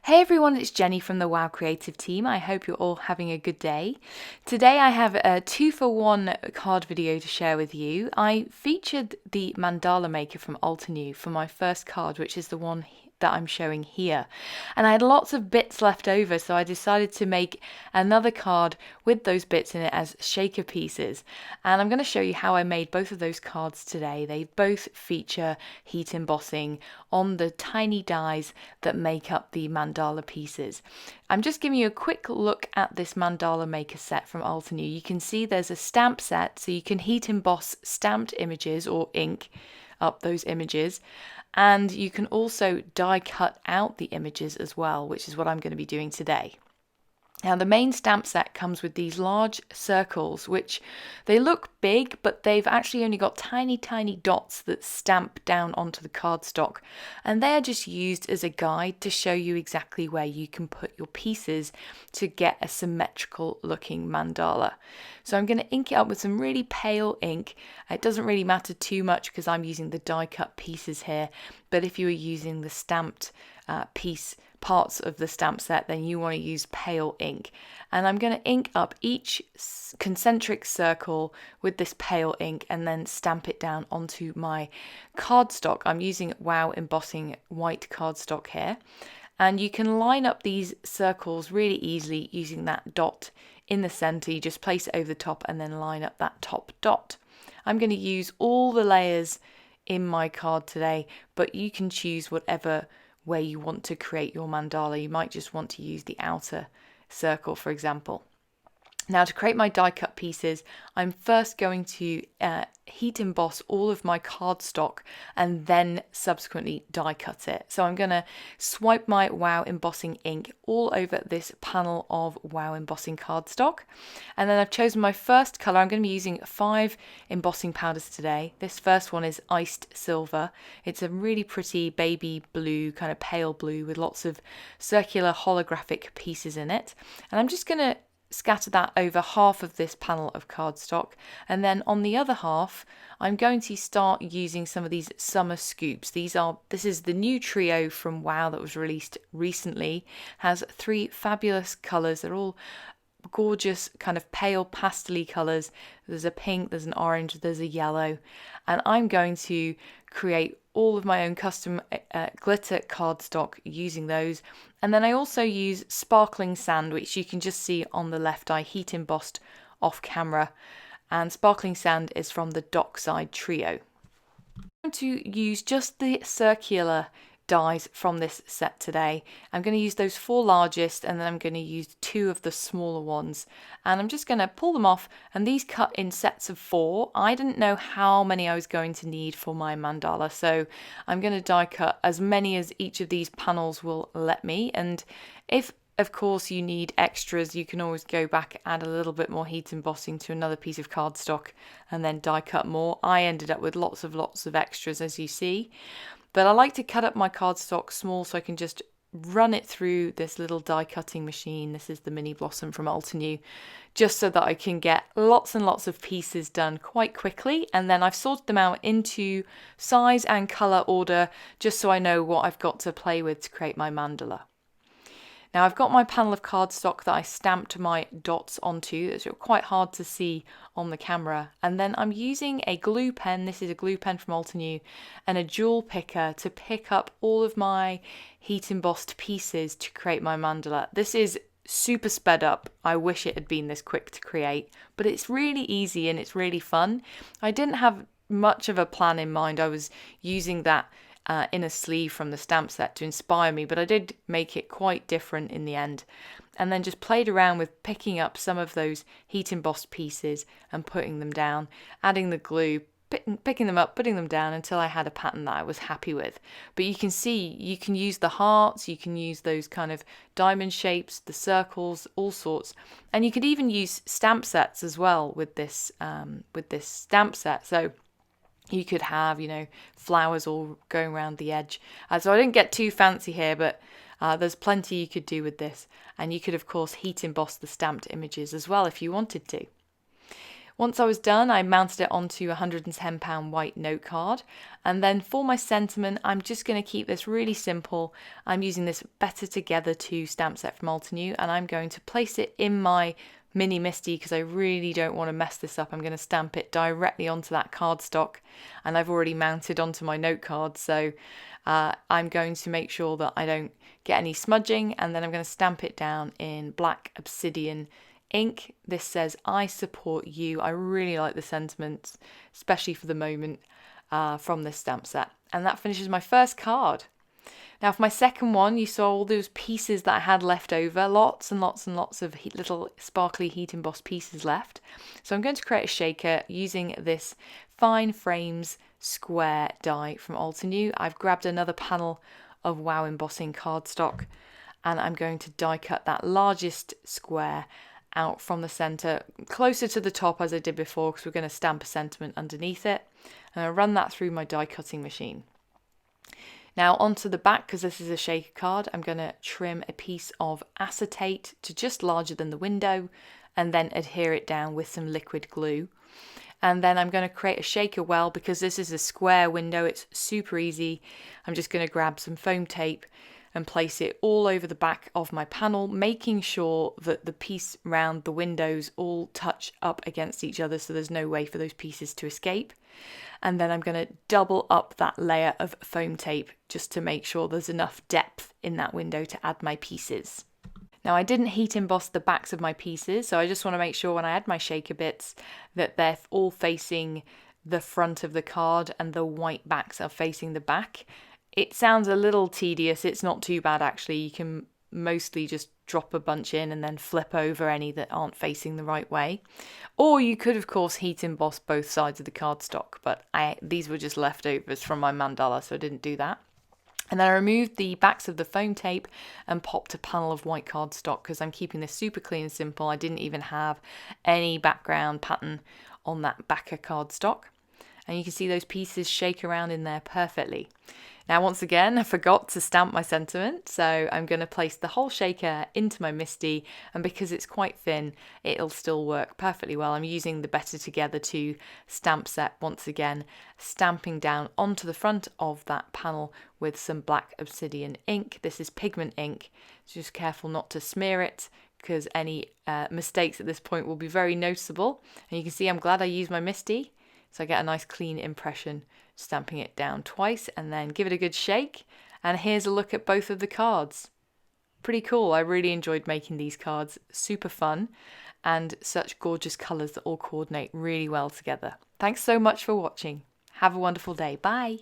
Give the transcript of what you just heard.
Hey everyone, it's Jenny from the Wow Creative team. I hope you're all having a good day. Today I have a 2-for-1 card video to share with you. I featured the Mandala maker from Altenew for my first card, which is the one that I'm showing here. And I had lots of bits left over, so I decided to make another card with those bits in it as shaker pieces. And I'm going to show you how I made both of those cards today. They both feature heat embossing on the tiny dies that make up the mandala pieces. I'm just giving you a quick look at this mandala maker set from Altenew. You can see there's a stamp set, so you can heat emboss stamped images or ink up those images, and you can also die cut out the images as well, which is what I'm going to be doing today. Now the main stamp set comes with these large circles, which they look big, but they've actually only got tiny dots that stamp down onto the cardstock, and they are just used as a guide to show you exactly where you can put your pieces to get a symmetrical looking mandala. So I'm going to ink it up with some really pale ink. It doesn't really matter too much because I'm using the die cut pieces here, but if you were using the stamped parts of the stamp set, then you want to use pale ink. And I'm going to ink up each concentric circle with this pale ink and then stamp it down onto my cardstock. I'm using Wow Embossing white cardstock here, and you can line up these circles really easily using that dot in the center. You just place it over the top and then line up that top dot. I'm going to use all the layers in my card today, but you can choose whatever way you want to create your mandala. You might just want to use the outer circle, for example. Now, to create my die cut pieces, I'm first going to heat emboss all of my cardstock and then subsequently die cut it. So I'm going to swipe my Wow Embossing ink all over this panel of Wow Embossing cardstock. And then I've chosen my first colour. I'm going to be using 5 embossing powders today. This first one is Iced Silver. It's a really pretty baby blue, kind of pale blue with lots of circular holographic pieces in it. And I'm just going to scatter that over half of this panel of cardstock, and then on the other half I'm going to start using some of these summer scoops. This is the new trio from Wow that was released recently. Has 3 fabulous colours. They're all gorgeous kind of pale pastel-y colours. There's a pink, there's an orange, there's a yellow, and I'm going to create all of my own custom glitter cardstock using those. And then I also use sparkling sand, which you can just see on the left. I heat embossed off camera, and sparkling sand is from the Dockside trio. I'm going to use just the circular dies from this set today. I'm going to use those 4 largest, and then I'm going to use 2 of the smaller ones, and I'm just going to pull them off, and these cut in sets of 4. I didn't know how many I was going to need for my mandala, so I'm going to die cut as many as each of these panels will let me. And if of course you need extras, you can always go back, add a little bit more heat embossing to another piece of cardstock and then die cut more. I ended up with lots of extras, as you see. But I like to cut up my cardstock small so I can just run it through this little die cutting machine. This is the Mini Blossom from Altenew, just so that I can get lots and lots of pieces done quite quickly. And then I've sorted them out into size and colour order, just so I know what I've got to play with to create my mandala. Now I've got my panel of cardstock that I stamped my dots onto. It's quite hard to see on the camera. And then I'm using a glue pen. This is a glue pen from Altenew, and a jewel picker to pick up all of my heat embossed pieces to create my mandala. This is super sped up. I wish it had been this quick to create, but it's really easy and it's really fun. I didn't have much of a plan in mind. I was using that inner sleeve from the stamp set to inspire me, but I did make it quite different in the end, and then just played around with picking up some of those heat embossed pieces and putting them down, adding the glue, picking them up, putting them down until I had a pattern that I was happy with. But you can see you can use the hearts, you can use those kind of diamond shapes, the circles, all sorts, and you could even use stamp sets as well with this stamp set. So you could have, flowers all going around the edge. So I didn't get too fancy here, but there's plenty you could do with this. And you could, of course, heat emboss the stamped images as well if you wanted to. Once I was done, I mounted it onto a £110 white note card. And then for my sentiment, I'm just going to keep this really simple. I'm using this Better Together 2 stamp set from Altenew, and I'm going to place it in my mini MISTI because I really don't want to mess this up. I'm going to stamp it directly onto that cardstock, and I've already mounted onto my note card, so I'm going to make sure that I don't get any smudging, and then I'm going to stamp it down in black Obsidian ink. This says, "I support you." I really like the sentiments, especially for the moment, from this stamp set. And that finishes my first card. Now for my second one, you saw all those pieces that I had left over, lots and lots and lots of little sparkly heat embossed pieces left. So I'm going to create a shaker using this Fine Frames square die from Altenew. I've grabbed another panel of Wow Embossing cardstock, and I'm going to die cut that largest square out from the center, closer to the top as I did before, because we're going to stamp a sentiment underneath it. And I run that through my die cutting machine. Now onto the back, because this is a shaker card, I'm going to trim a piece of acetate to just larger than the window, and then adhere it down with some liquid glue. And then I'm going to create a shaker well, because this is a square window, it's super easy. I'm just going to grab some foam tape and place it all over the back of my panel, making sure that the piece round the windows all touch up against each other so there's no way for those pieces to escape. And then I'm going to double up that layer of foam tape just to make sure there's enough depth in that window to add my pieces. Now I didn't heat emboss the backs of my pieces, so I just want to make sure when I add my shaker bits that they're all facing the front of the card and the white backs are facing the back. It sounds a little tedious, it's not too bad actually. You can mostly just drop a bunch in and then flip over any that aren't facing the right way. Or you could of course heat emboss both sides of the cardstock, but these were just leftovers from my mandala, so I didn't do that. And then I removed the backs of the foam tape and popped a panel of white cardstock because I'm keeping this super clean and simple. I didn't even have any background pattern on that backer cardstock. And you can see those pieces shake around in there perfectly. Now once again, I forgot to stamp my sentiment, so I'm going to place the whole shaker into my MISTI, and because it's quite thin, it'll still work perfectly well. I'm using the Better Together 2 stamp set once again, stamping down onto the front of that panel with some black Obsidian ink. This is Pigment ink, so just careful not to smear it, because any mistakes at this point will be very noticeable. And you can see I'm glad I used my MISTI, so I get a nice clean impression, stamping it down twice and then give it a good shake. And here's a look at both of the cards. Pretty cool. I really enjoyed making these cards. Super fun and such gorgeous colours that all coordinate really well together. Thanks so much for watching. Have a wonderful day. Bye.